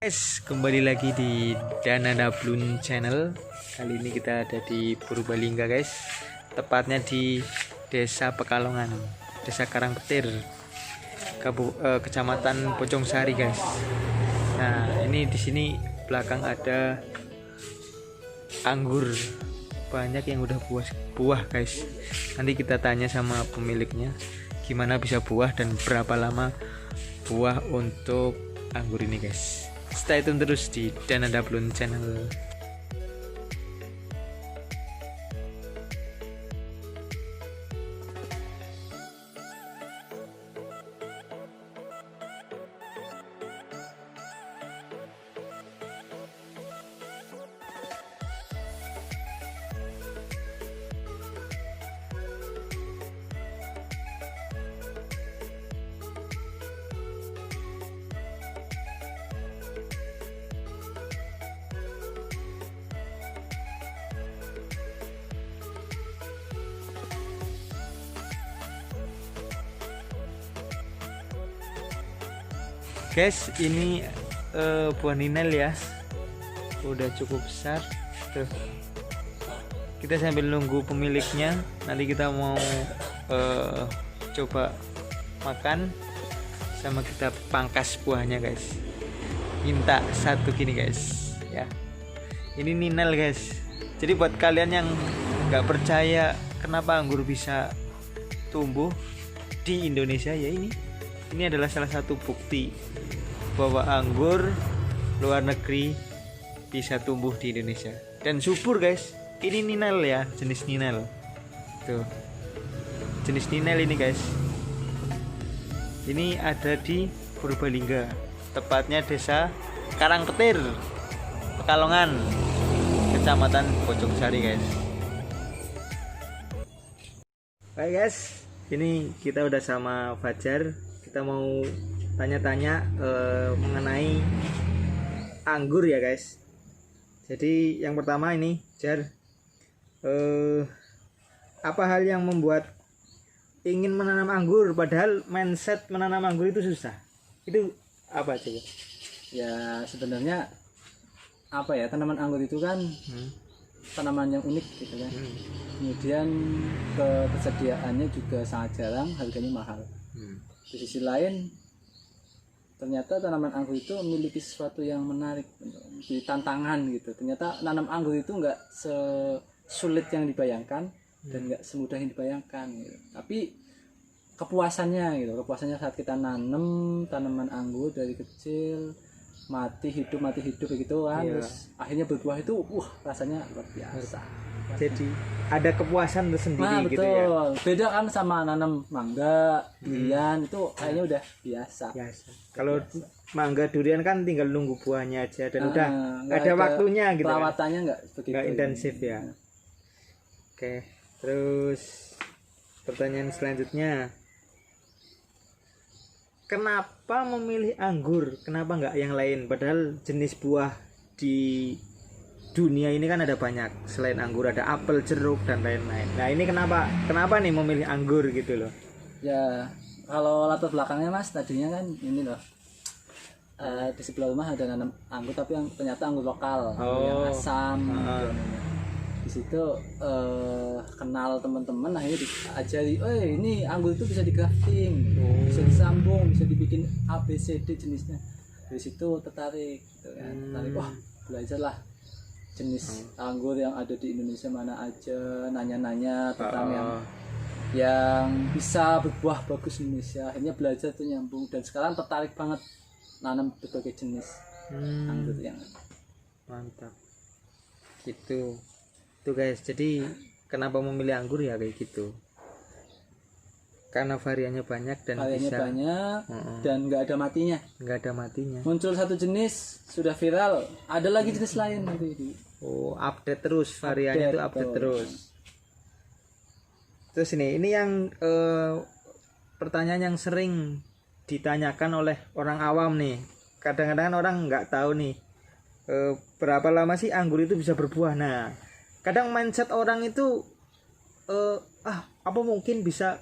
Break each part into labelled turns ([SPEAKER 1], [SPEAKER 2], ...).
[SPEAKER 1] Guys, kembali lagi di Danadablun Channel. Kali ini kita ada di Purbalingga, guys. Tepatnya di Desa Pekalongan, Desa Karangpetir, Kecamatan Bojongsari, guys. Nah, ini di sini belakang ada anggur. Banyak yang udah buah, guys. Nanti kita tanya sama pemiliknya gimana bisa buah dan berapa lama buah untuk anggur ini, guys. Stay tune terus di Danadablun Channel. Guys, ini buah ninel ya, udah cukup besar. Tuh, kita sambil nunggu pemiliknya. Nanti kita mau coba makan sama kita pangkas buahnya, guys. Minta satu gini, guys, ya. Ini ninel, guys. Jadi buat kalian yang nggak percaya kenapa anggur bisa tumbuh di Indonesia, ya ini adalah salah satu bukti bahwa anggur luar negeri bisa tumbuh di Indonesia dan subur, guys. Ini ninel ya, jenis ninel. Tuh, jenis ninel ini, guys. Ini ada di Purbalingga, tepatnya Desa Karangpetir, Pekalongan, Kecamatan Bojongsari, guys. Baik, guys, ini kita udah sama Fajar. Kita mau tanya-tanya mengenai anggur ya, guys. Jadi yang pertama ini, Jar, apa hal yang membuat ingin menanam anggur padahal mindset menanam anggur itu susah? Itu apa coba?
[SPEAKER 2] Ya sebenarnya apa ya, tanaman anggur itu kan tanaman yang unik gitu kan. Kemudian ketersediaannya juga sangat jarang, harganya mahal. Di sisi lain ternyata tanaman anggur itu memiliki sesuatu yang menarik, di tantangan gitu. Ternyata nanam anggur itu nggak sesulit yang dibayangkan dan nggak semudah yang dibayangkan gitu. Tapi kepuasannya saat kita nanam tanaman anggur dari kecil, mati hidup gitu kan, terus akhirnya berbuah itu rasanya luar biasa.
[SPEAKER 1] Jadi ada kepuasan tersendiri,
[SPEAKER 2] betul.
[SPEAKER 1] Gitu ya.
[SPEAKER 2] Beda kan sama nanam mangga, durian, itu kayaknya udah biasa.
[SPEAKER 1] Kalau mangga, durian kan tinggal nunggu buahnya aja dan udah ada waktunya gitu.
[SPEAKER 2] Perawatannya nggak
[SPEAKER 1] intensif ya. Oke, terus pertanyaan selanjutnya, kenapa memilih anggur? Kenapa nggak yang lain? Padahal jenis buah di dunia ini kan ada banyak. Selain anggur ada apel, jeruk dan lain-lain. Nah, ini kenapa nih memilih anggur gitu loh?
[SPEAKER 2] Ya, kalau latar belakangnya Mas, tadinya kan ini loh. Di sebelah rumah ada nanam anggur, tapi yang ternyata anggur lokal, yang asam. Di situ kenal teman-teman, akhirnya diajari, ini anggur itu bisa di-grafting, bisa disambung, bisa dibikin A, B, C, D jenisnya. Dari situ tertarik gitu kan. Belajarlah jenis anggur yang ada di Indonesia mana aja, nanya-nanya tentang yang bisa berbuah bagus di Indonesia. Akhirnya belajar tuh nyambung, dan sekarang tertarik banget nanam berbagai jenis anggur yang
[SPEAKER 1] mantap gitu tuh, guys. Jadi kenapa memilih anggur ya kayak gitu, karena variannya banyak dan
[SPEAKER 2] dan nggak ada matinya. Muncul satu jenis sudah viral, ada lagi jenis lain nanti.
[SPEAKER 1] Update terus variannya, itu update terus. Terus ini yang pertanyaan yang sering ditanyakan oleh orang awam nih. Kadang-kadang orang nggak tahu nih berapa lama sih anggur itu bisa berbuah. Nah, kadang mindset orang itu apa mungkin bisa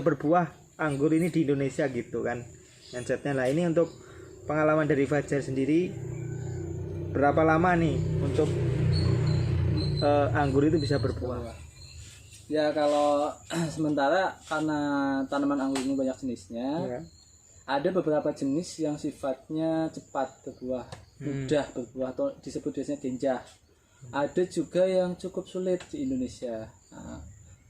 [SPEAKER 1] berbuah anggur ini di Indonesia gitu kan mindsetnya lah. Ini untuk pengalaman dari Fajar sendiri, berapa lama nih untuk anggur itu bisa berbuah?
[SPEAKER 2] Ya kalau sementara karena tanaman anggur ini banyak jenisnya,
[SPEAKER 1] Ya.
[SPEAKER 2] ada beberapa jenis yang sifatnya cepat berbuah, mudah berbuah atau disebut biasanya genjah. Ada juga yang cukup sulit di Indonesia. Nah,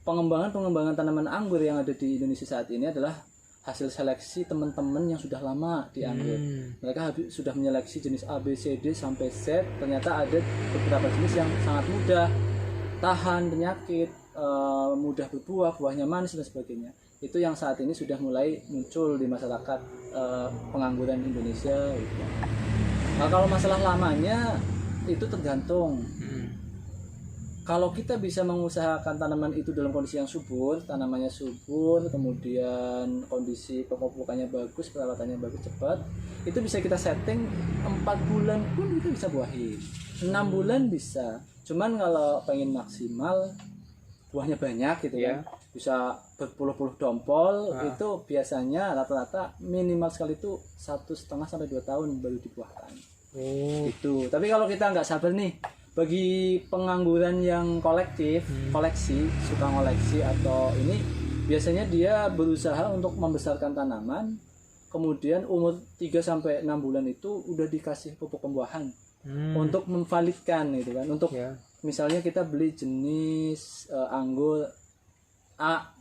[SPEAKER 2] pengembangan tanaman anggur yang ada di Indonesia saat ini adalah hasil seleksi teman-teman yang sudah lama di anggur. Mereka sudah menyeleksi jenis A, B, C, D sampai Z. Ternyata ada beberapa jenis yang sangat mudah tahan penyakit, mudah berbuah, buahnya manis dan sebagainya. Itu yang saat ini sudah mulai muncul di masyarakat pengangguran Indonesia gitu. Nah, kalau masalah lamanya itu tergantung. Kalau kita bisa mengusahakan tanaman itu dalam kondisi yang subur, tanamannya subur, kemudian kondisi pemupukannya bagus, perawatannya bagus, cepat, itu bisa kita setting 4 bulan pun itu bisa buahin, 6 bulan bisa. Cuman kalau pengen maksimal buahnya banyak gitu ya, bisa berpuluh-puluh dompol, itu biasanya rata-rata minimal sekali itu 1,5 sampai 2 tahun baru dibuahkan. Itu. Tapi kalau kita nggak sabar nih, bagi pengangguran yang koleksi, suka ngoleksi atau ini, biasanya dia berusaha untuk membesarkan tanaman, kemudian umur 3 sampai 6 bulan itu udah dikasih pupuk pembuahan untuk memvalidkan gitu kan, untuk misalnya kita beli jenis anggur A,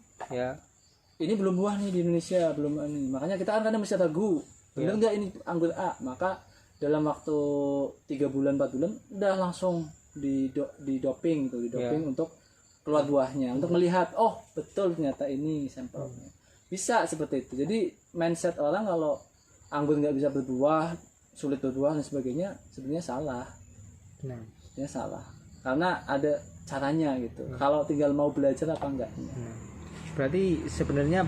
[SPEAKER 2] ini belum buah nih di Indonesia, belum ini, makanya kita kan kadang bisa ragu, benar nggak ini anggur A, maka dalam waktu 3 bulan 4 bulan udah langsung di doping untuk keluar buahnya, untuk melihat oh betul ternyata ini sampelnya. Bisa seperti itu. Jadi mindset orang kalau anggur nggak bisa berbuah, sulit berbuah dan sebagainya, sebenarnya salah. Ya salah, karena ada caranya gitu. Kalau tinggal mau belajar apa enggaknya.
[SPEAKER 1] Berarti sebenarnya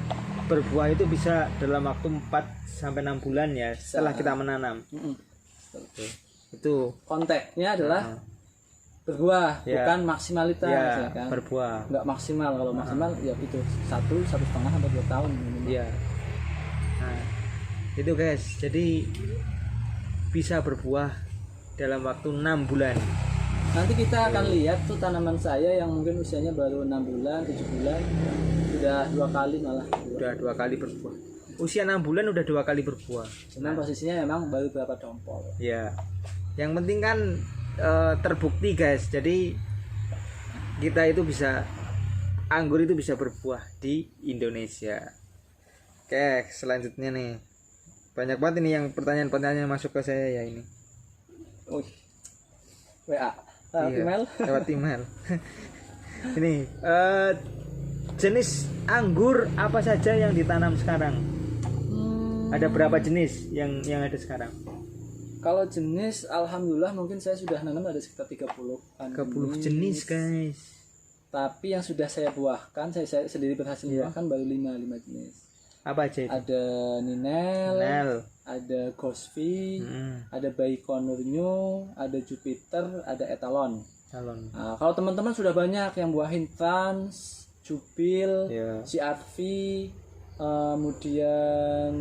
[SPEAKER 1] berbuah itu bisa dalam waktu 4 sampai 6 bulan ya setelah kita menanam. Itu
[SPEAKER 2] konteksnya adalah berbuah, bukan maksimalitas ya kan.
[SPEAKER 1] Berbuah.
[SPEAKER 2] Nggak maksimal, kalau maksimal ya itu 1,5 sampai 2 tahun minimal.
[SPEAKER 1] Iya. Nah, itu guys. Jadi bisa berbuah dalam waktu 6 bulan.
[SPEAKER 2] Nanti kita akan lihat tuh tanaman saya yang mungkin usianya baru 6 bulan, 7 bulan, sudah 2 kali malah.
[SPEAKER 1] Udah 2 kali berbuah. Usia 6 bulan udah 2 kali berbuah.
[SPEAKER 2] Cuman posisinya memang baru berapa dompol.
[SPEAKER 1] Ya. Yang penting kan terbukti guys. Jadi kita itu bisa, anggur itu bisa berbuah di Indonesia. Oke, selanjutnya nih. Banyak banget ini yang pertanyaan-pertanyaan yang masuk ke saya ya ini.
[SPEAKER 2] WA. Email.
[SPEAKER 1] Lewat email. Ini jenis anggur apa saja yang ditanam sekarang? Ada berapa jenis yang ada sekarang?
[SPEAKER 2] Kalau jenis, alhamdulillah mungkin saya sudah nanam ada sekitar 30
[SPEAKER 1] jenis guys.
[SPEAKER 2] Tapi yang sudah saya buahkan, saya sendiri berhasil buahkan baru 5 jenis.
[SPEAKER 1] Apa aja itu?
[SPEAKER 2] Ada Ninel, ada Gosvi, ada Baikonur New, ada Jupiter, ada Etalon. Nah, kalau teman-teman sudah banyak yang buahin Trans, Jubil, CRV, kemudian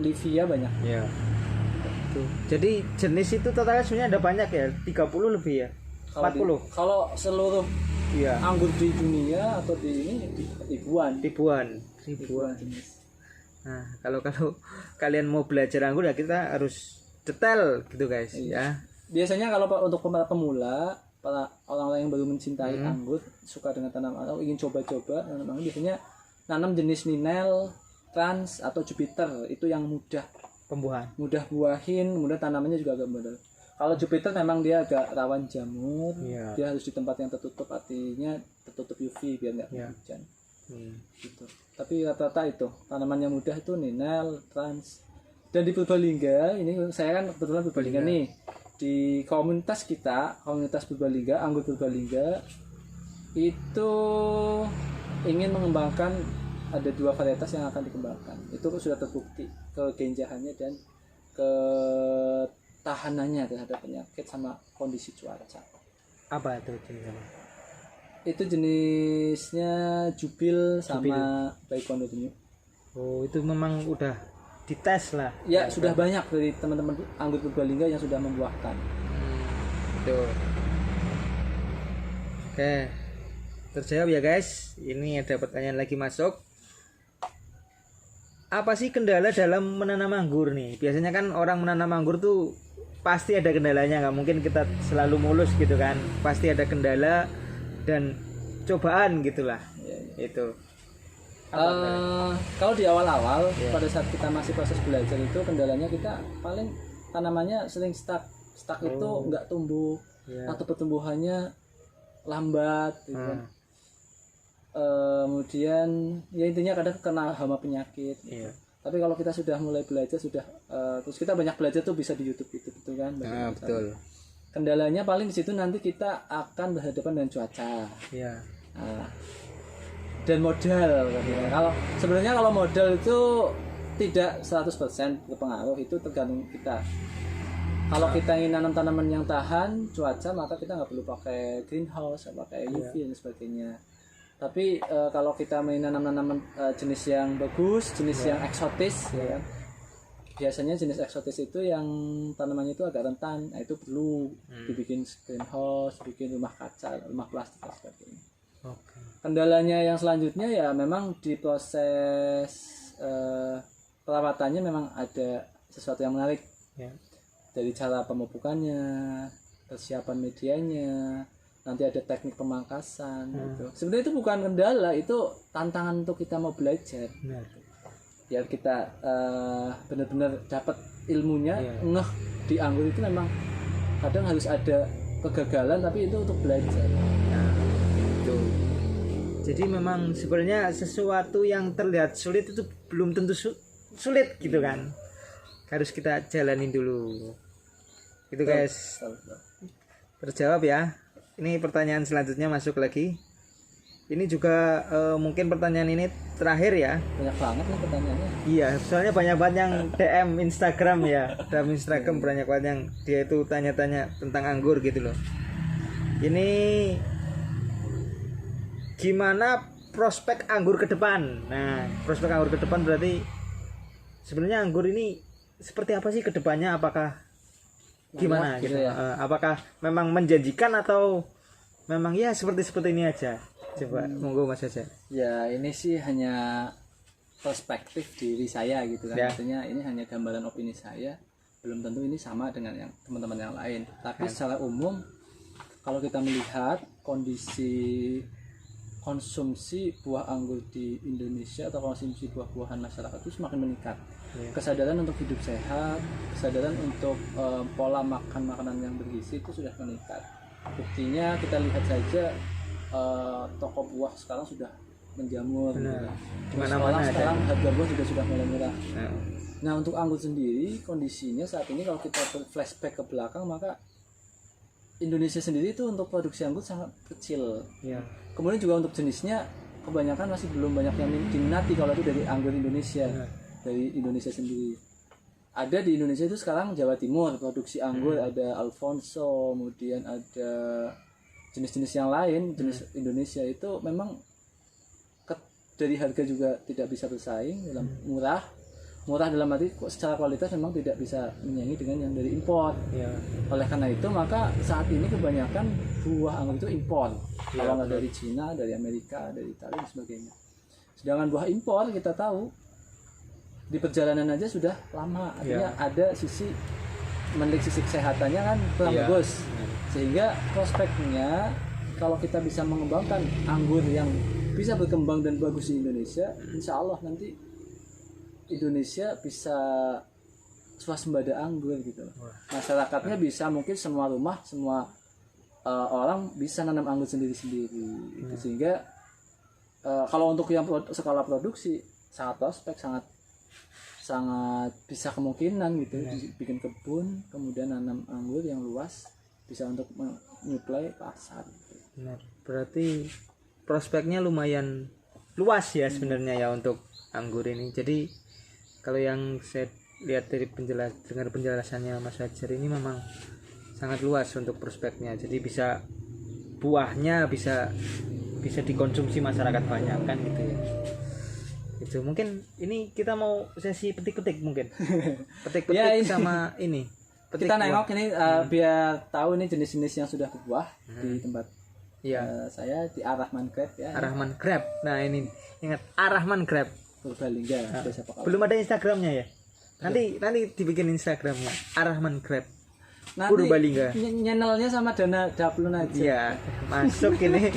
[SPEAKER 2] Livia banyak.
[SPEAKER 1] Tuh. Jadi jenis itu totalnya sebenarnya ada banyak ya, 30 lebih ya. 40.
[SPEAKER 2] Kalau seluruh anggur di dunia atau di ini ribuan jenis.
[SPEAKER 1] Nah, kalau kalian mau belajar anggur ya kita harus detail gitu guys ya.
[SPEAKER 2] Biasanya kalau untuk pemula, para orang-orang yang baru mencintai anggur, suka dengan tanaman atau ingin coba-coba nanam anggur, biasanya nanam jenis Ninel, Trans atau Jupiter, itu yang mudah buahin, kemudian tanamannya juga agak mudah. Kalau Jupiter memang dia agak rawan jamur, dia harus di tempat yang tertutup, artinya tertutup UV biar nggak hujan. Gitu. Tapi rata-rata itu tanaman yang mudah itu Ninel, Trans. Dan di Purbalingga ini, saya kan kebetulan Purbalingga nih, di komunitas kita, komunitas Purbalingga, anggur Purbalingga itu ingin mengembangkan, ada 2 varietas yang akan dikembangkan. Itu sudah terbukti kegenjahannya dan ketahanannya terhadap penyakit sama kondisi cuaca.
[SPEAKER 1] Apa itu jenisnya?
[SPEAKER 2] Itu jenisnya Jubil sama Baikonur New.
[SPEAKER 1] Oh, itu memang udah dites lah.
[SPEAKER 2] Ya, sudah banyak dari teman-teman anggur Purbalingga yang sudah membuahkan.
[SPEAKER 1] Betul. Oke, terjawab ya guys. Ini ada pertanyaan lagi masuk. Apa sih kendala dalam menanam anggur nih? Biasanya kan orang menanam anggur tuh pasti ada kendalanya, nggak mungkin kita selalu mulus gitu kan. Pasti ada kendala dan cobaan gitulah. Itu.
[SPEAKER 2] Kalau di awal-awal pada saat kita masih proses belajar itu kendalanya kita paling tanamannya sering stuck itu nggak tumbuh atau pertumbuhannya lambat gitu kan. Kemudian ya intinya kadang kena hama penyakit gitu. Tapi kalau kita sudah mulai belajar terus kita banyak belajar tuh bisa di YouTube itu kan.
[SPEAKER 1] Betul.
[SPEAKER 2] Kendalanya paling di situ nanti kita akan berhadapan dengan cuaca. Dan modal katanya. Kalau modal itu tidak 100% berpengaruh, itu tergantung kita. Kalau kita ingin nanam tanaman yang tahan cuaca, maka kita nggak perlu pakai greenhouse, pakai UV dan sebagainya. Tapi kalau kita ingin nanam jenis yang bagus, jenis yang eksotis, ya kan? Biasanya jenis eksotis itu yang tanamannya itu agak rentan, nah itu perlu dibikin greenhouse, bikin rumah kaca, rumah plastik dan sebagainya. Kendalanya yang selanjutnya ya memang di proses perawatannya memang ada sesuatu yang menarik. Dari cara pemupukannya, persiapan medianya, nanti ada teknik pemangkasan gitu. Sebenarnya itu bukan kendala, itu tantangan untuk kita mau belajar. Biar kita benar-benar dapat ilmunya, ngeh di anggur itu memang kadang harus ada kegagalan, tapi itu untuk belajar.
[SPEAKER 1] Jadi memang sebenarnya sesuatu yang terlihat sulit itu belum tentu sulit gitu kan. Harus kita jalanin dulu. Itu guys. Terjawab ya. Ini pertanyaan selanjutnya masuk lagi. Ini juga mungkin pertanyaan ini terakhir ya.
[SPEAKER 2] Banyak banget nih pertanyaannya.
[SPEAKER 1] Iya, soalnya banyak banget yang DM Instagram ya. DM Instagram banyak banget yang dia itu tanya-tanya tentang anggur gitu loh. Ini gimana prospek anggur ke depan? Nah, prospek anggur ke depan berarti sebenarnya anggur ini seperti apa sih ke depannya? Apakah gimana gitu ya? Apakah memang menjanjikan atau memang ya seperti ini aja? Coba monggo Mas aja.
[SPEAKER 2] Ya, ini sih hanya perspektif diri saya gitu kan. Artinya ini hanya gambaran opini saya. Belum tentu ini sama dengan yang teman-teman yang lain. Tapi secara umum kalau kita melihat kondisi konsumsi buah anggur di Indonesia atau konsumsi buah-buahan masyarakat itu semakin meningkat. Kesadaran untuk hidup sehat, kesadaran untuk pola makan makanan yang bergizi itu sudah meningkat. Buktinya kita lihat saja toko buah sekarang sudah menjamur. Mana-mana sekarang harga buah juga sudah mulai murah. Nah, untuk anggur sendiri kondisinya saat ini kalau kita flashback ke belakang, maka Indonesia sendiri itu untuk produksi anggur sangat kecil. Kemudian juga untuk jenisnya kebanyakan masih belum banyak yang diminati kalau itu dari anggur Indonesia, dari Indonesia sendiri. Ada di Indonesia itu sekarang Jawa Timur produksi anggur, ada Alfonso, kemudian ada jenis-jenis yang lain, jenis Indonesia itu memang dari harga juga tidak bisa bersaing, dalam murah dalam arti secara kualitas memang tidak bisa menyaingi dengan yang dari impor. Oleh karena itu maka saat ini kebanyakan buah anggur itu impor. Kalau nggak dari Cina, dari Amerika, dari Italia dan sebagainya. Sedangkan buah impor kita tahu di perjalanan aja sudah lama, artinya ada sisi kesehatannya kan kurang bagus. Sehingga prospeknya kalau kita bisa mengembangkan anggur yang bisa berkembang dan bagus di Indonesia, insya Allah nanti Indonesia bisa swasembada anggur gitu. Masyarakatnya bisa, mungkin semua rumah, semua orang bisa nanam anggur sendiri-sendiri. Gitu. Sehingga kalau untuk yang skala produksi sangat prospek, sangat bisa kemungkinan gitu, bikin kebun kemudian nanam anggur yang luas, bisa untuk menyuplai pasar.
[SPEAKER 1] Berarti prospeknya lumayan luas ya sebenarnya ya untuk anggur ini. Jadi kalau yang saya lihat dari dengar penjelasannya Mas Fajar ini memang sangat luas untuk prospeknya. Jadi bisa buahnya bisa dikonsumsi masyarakat banyak kan gitu ya. Itu mungkin ini kita mau sesi petik-petik mungkin. Petik-petik
[SPEAKER 2] Ya, ini.
[SPEAKER 1] sama ini. Petik
[SPEAKER 2] Kita
[SPEAKER 1] buah.
[SPEAKER 2] nengok ini biar tahu ini jenis-jenis yang sudah berbuah di tempat
[SPEAKER 1] Iya.
[SPEAKER 2] saya di Ar-Rahman Crab ya.
[SPEAKER 1] Ar-Rahman Crab. Nah, ini ingat Ar-Rahman Crab.
[SPEAKER 2] Purbalingga. Desa Pokok.
[SPEAKER 1] Belum ada Instagramnya ya? Nanti dibikin Instagramnya Ar-Rahman Crab.
[SPEAKER 2] Nanti
[SPEAKER 1] Purbalingga.
[SPEAKER 2] channelnya sama Dana Daplun aja.
[SPEAKER 1] Iya, masuk ini.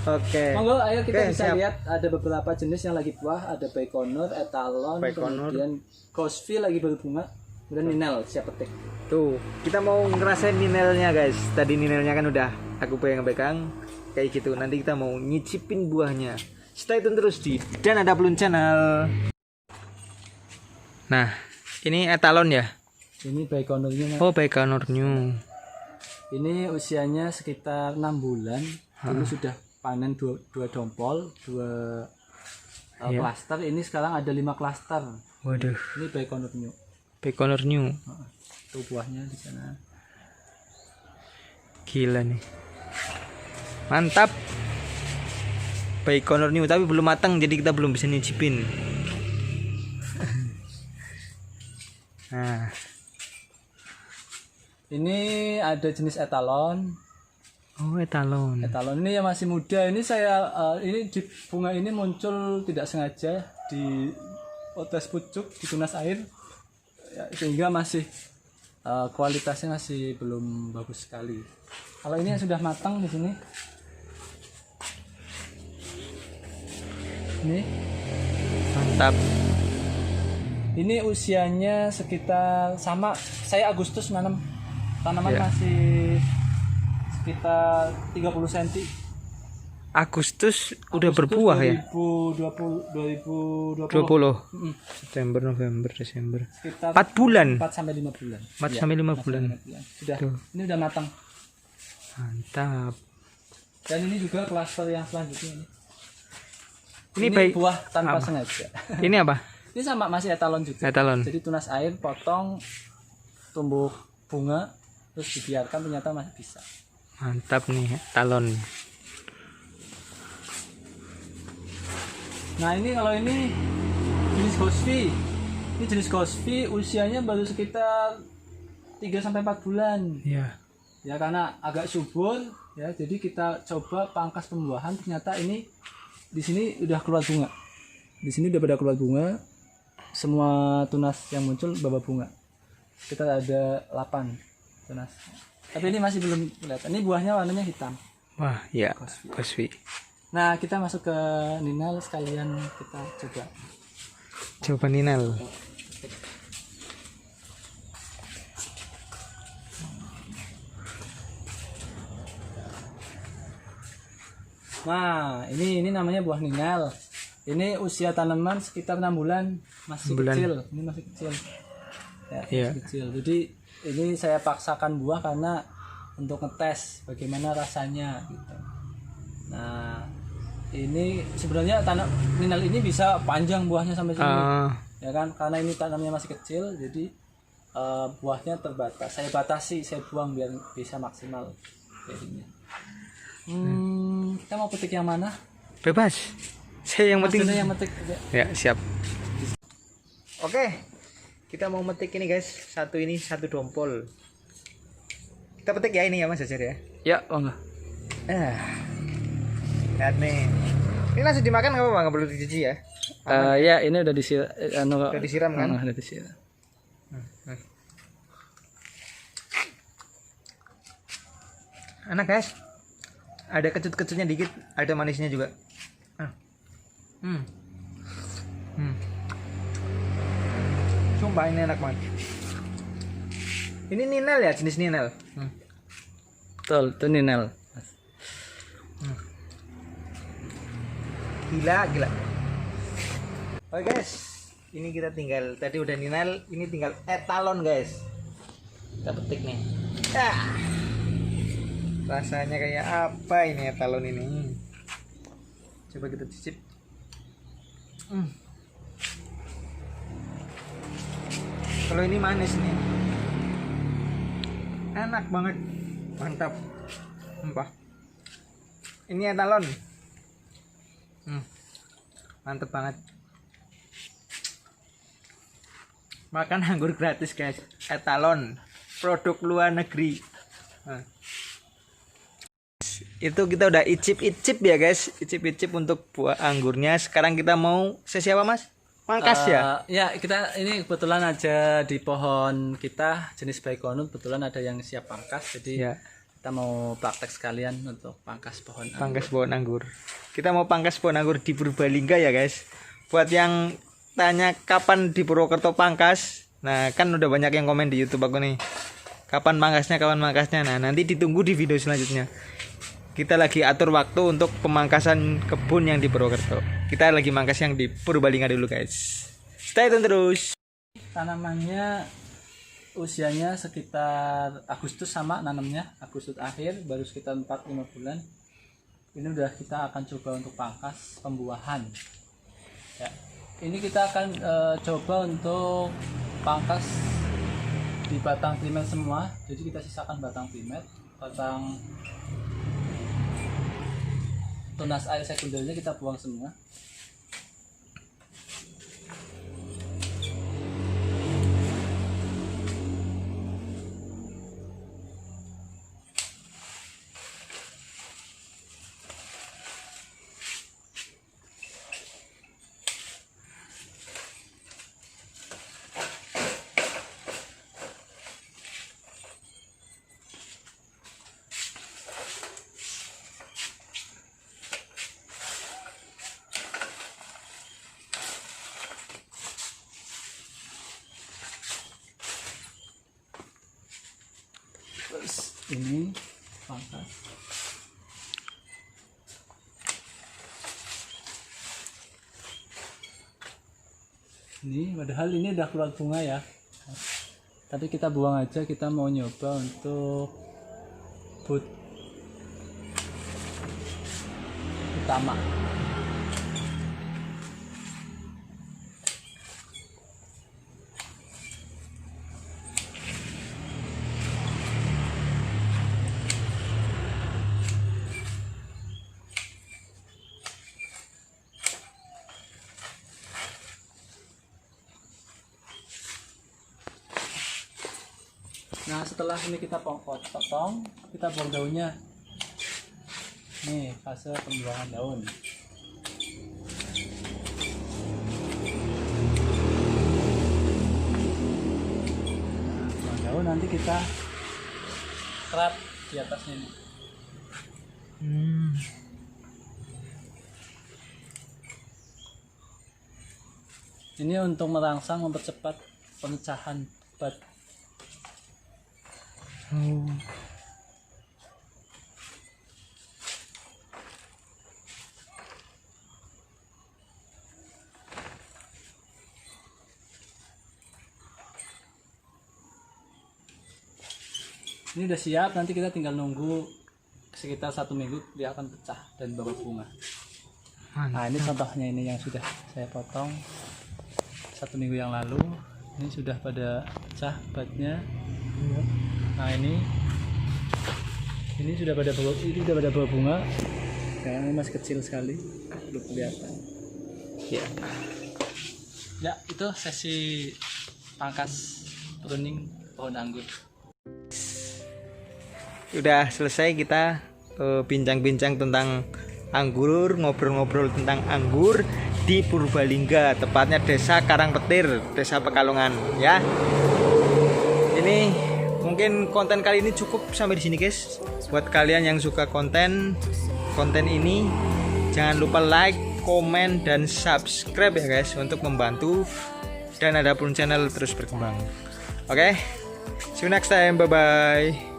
[SPEAKER 1] Oke.
[SPEAKER 2] Monggo, ayo kita
[SPEAKER 1] Oke,
[SPEAKER 2] bisa
[SPEAKER 1] siap.
[SPEAKER 2] lihat ada beberapa jenis yang lagi buah, ada Baikonur, Etalon,
[SPEAKER 1] Baikonur.
[SPEAKER 2] kemudian Cosby lagi baru bunga, kemudian Ninel siap petik.
[SPEAKER 1] Tuh, kita mau ngerasain ninelnya guys. Tadi ninelnya kan udah aku pegang-pegang kayak gitu. Nanti kita mau nyicipin buahnya. Stay tune terus di Dan Ada Plun Channel. Nah, ini etalon ya.
[SPEAKER 2] Ini Baikonurnya. Mas.
[SPEAKER 1] Oh, Baikonur New.
[SPEAKER 2] Ini usianya sekitar 6 bulan. Dulu sudah panen dua dompol, 2 klaster. Ini sekarang ada 5 klaster.
[SPEAKER 1] Waduh,
[SPEAKER 2] Ini Baikonur New.
[SPEAKER 1] Baikonur New.
[SPEAKER 2] Tuh buahnya di sana.
[SPEAKER 1] Gila nih. Mantap. Baikonur New tapi belum matang jadi kita belum bisa nyicipin. Nah,
[SPEAKER 2] Ini ada jenis Etalon.
[SPEAKER 1] oh etalon.
[SPEAKER 2] Etalon ini yang masih muda. Ini saya ini di bunga ini muncul tidak sengaja di potes pucuk di tunas air, ya, sehingga masih kualitasnya masih belum bagus sekali. Kalau ini yang sudah matang di sini, ini
[SPEAKER 1] Mantap.
[SPEAKER 2] ini usianya sekitar sama. Saya Agustus nanam tanaman
[SPEAKER 1] Ya.
[SPEAKER 2] masih sekitar 30 cm.
[SPEAKER 1] Agustus udah berbuah ya.
[SPEAKER 2] 2020.
[SPEAKER 1] 20. September, November, Desember.
[SPEAKER 2] Sekitar
[SPEAKER 1] 4 bulan.
[SPEAKER 2] 4 sampai 5 bulan.
[SPEAKER 1] 4
[SPEAKER 2] Iya,
[SPEAKER 1] sampai 5
[SPEAKER 2] 4
[SPEAKER 1] bulan.
[SPEAKER 2] sampai 5 bulan. Sudah.
[SPEAKER 1] Tuh.
[SPEAKER 2] Ini udah matang.
[SPEAKER 1] Mantap.
[SPEAKER 2] Dan ini juga klaster yang selanjutnya ini.
[SPEAKER 1] Ini baik.
[SPEAKER 2] buah tanpa
[SPEAKER 1] apa?
[SPEAKER 2] sengaja.
[SPEAKER 1] Ini apa?
[SPEAKER 2] Ini sama masih etalon juga.
[SPEAKER 1] Etalon.
[SPEAKER 2] Jadi tunas air potong tumbuh bunga terus dibiarkan ternyata masih bisa.
[SPEAKER 1] Mantap nih etalon.
[SPEAKER 2] Nah, ini kalau ini jenis Cosby. Ini jenis Cosby usianya baru sekitar 3 sampai 4 bulan.
[SPEAKER 1] Ya.
[SPEAKER 2] Ya karena agak subur ya, jadi kita coba pangkas pembuahan, ternyata ini di sini udah keluar bunga. Di sini udah pada keluar bunga. Semua tunas yang muncul bawa bunga. Kita ada 8 tunas. Tapi ini masih belum kelihatan. Ini buahnya warnanya hitam.
[SPEAKER 1] Wah, ya. Cosby.
[SPEAKER 2] Nah, kita masuk ke Ninal sekalian kita coba.
[SPEAKER 1] Coba ninal.
[SPEAKER 2] Nah, ini namanya buah Ninal. Ini usia tanaman sekitar 6 bulan, masih kecil. Ini masih kecil. Ya,
[SPEAKER 1] Iya.
[SPEAKER 2] masih kecil. Jadi ini saya paksakan buah karena untuk ngetes bagaimana rasanya gitu. Nah, ini sebenarnya Ninal ini bisa panjang buahnya sampai sini. Ya kan? Karena ini tanamnya masih kecil, jadi buahnya terbatas. Saya batasi, saya buang biar bisa maksimal jadinya. Kita mau petik yang mana?
[SPEAKER 1] Bebas. Saya yang penting.
[SPEAKER 2] Maksudnya yang petik.
[SPEAKER 1] Ya, siap. Oke. Kita mau metik ini guys. Satu ini satu dompol. Kita petik ya ini ya Mas Jajar ya.
[SPEAKER 2] Ya, oh enggak.
[SPEAKER 1] Lihat nih. Ini langsung dimakan nggak apa-apa, nggak perlu dicuci ya.
[SPEAKER 2] Ya ini udah disiram.
[SPEAKER 1] Udah disiram kan?
[SPEAKER 2] Udah disiram.
[SPEAKER 1] Enak guys. Ada kecut-kecutnya dikit, ada manisnya juga. Sumpah ini enak banget. Ini ninel ya, jenis ninel.
[SPEAKER 2] Betul, itu Ninel.
[SPEAKER 1] Gila. Oke guys, ini kita tinggal tadi udah ninel, ini tinggal etalon guys. Kita petik nih. Rasanya kayak apa ini etalon ini? Coba kita cicip. Kalau ini manis nih, enak banget, mantap. Ini etalon. Mantep banget. Makan anggur gratis guys, etalon produk luar negeri. Nah. Itu kita udah icip-icip ya guys, icip-icip untuk buah anggurnya. Sekarang kita mau sesi apa mas? Pangkas ya?
[SPEAKER 2] Ya kita ini kebetulan aja di pohon kita jenis Baikonur kebetulan ada yang siap pangkas, jadi
[SPEAKER 1] Ya.
[SPEAKER 2] kita mau praktek sekalian untuk pangkas pohon anggur.
[SPEAKER 1] Pangkas pohon anggur. Kita mau pangkas pohon anggur di Purbalingga ya guys. Buat yang tanya kapan di Purwokerto pangkas, nah kan udah banyak yang komen di YouTube aku nih. Kapan pangkasnya, kapan pangkasnya. Nah nanti ditunggu di video selanjutnya. Kita lagi atur waktu untuk pemangkasan kebun yang di Purwokerto. Kita lagi mangkas yang di Purbalingga dulu guys. Stay tune terus.
[SPEAKER 2] Tanamannya usianya sekitar Agustus sama nanamnya, Agustus akhir baru sekitar 4-5 bulan. Ini udah kita akan coba untuk pangkas pembuahan. Ya. Ini kita akan coba untuk pangkas di batang primer semua. Jadi kita sisakan batang primer, batang tunas air sekundernya kita buang semua. Terus ini pangkas. Ini padahal ini udah keluar bunga ya. Tapi kita buang aja, kita mau nyoba untuk bud utama. Nah setelah ini kita potong, kita buang daunnya. Nih fase pembuangan daun. Buang daun nanti kita kerat di atasnya nih. Ini untuk merangsang, mempercepat pemecahan bud. Ini udah siap, nanti kita tinggal nunggu sekitar 1 minggu dia akan pecah dan bawa bunga. Nah ini contohnya ini yang sudah saya potong 1 minggu yang lalu. Ini sudah pada pecah budnya. Nah ini sudah pada bawa bunga. Sekarang ini masih kecil sekali, belum kelihatan. Ya itu sesi pangkas pruning pohon anggur.
[SPEAKER 1] Udah selesai kita bincang-bincang tentang anggur, ngobrol-ngobrol tentang anggur di Purbalingga, tepatnya Desa Karangpetir, Desa Pekalongan ya. Ini mungkin konten kali ini cukup sampai di sini guys. Buat kalian yang suka konten ini, jangan lupa like, komen, dan subscribe ya guys untuk membantu dan Adapun channel terus berkembang. Oke, see you next time, bye bye.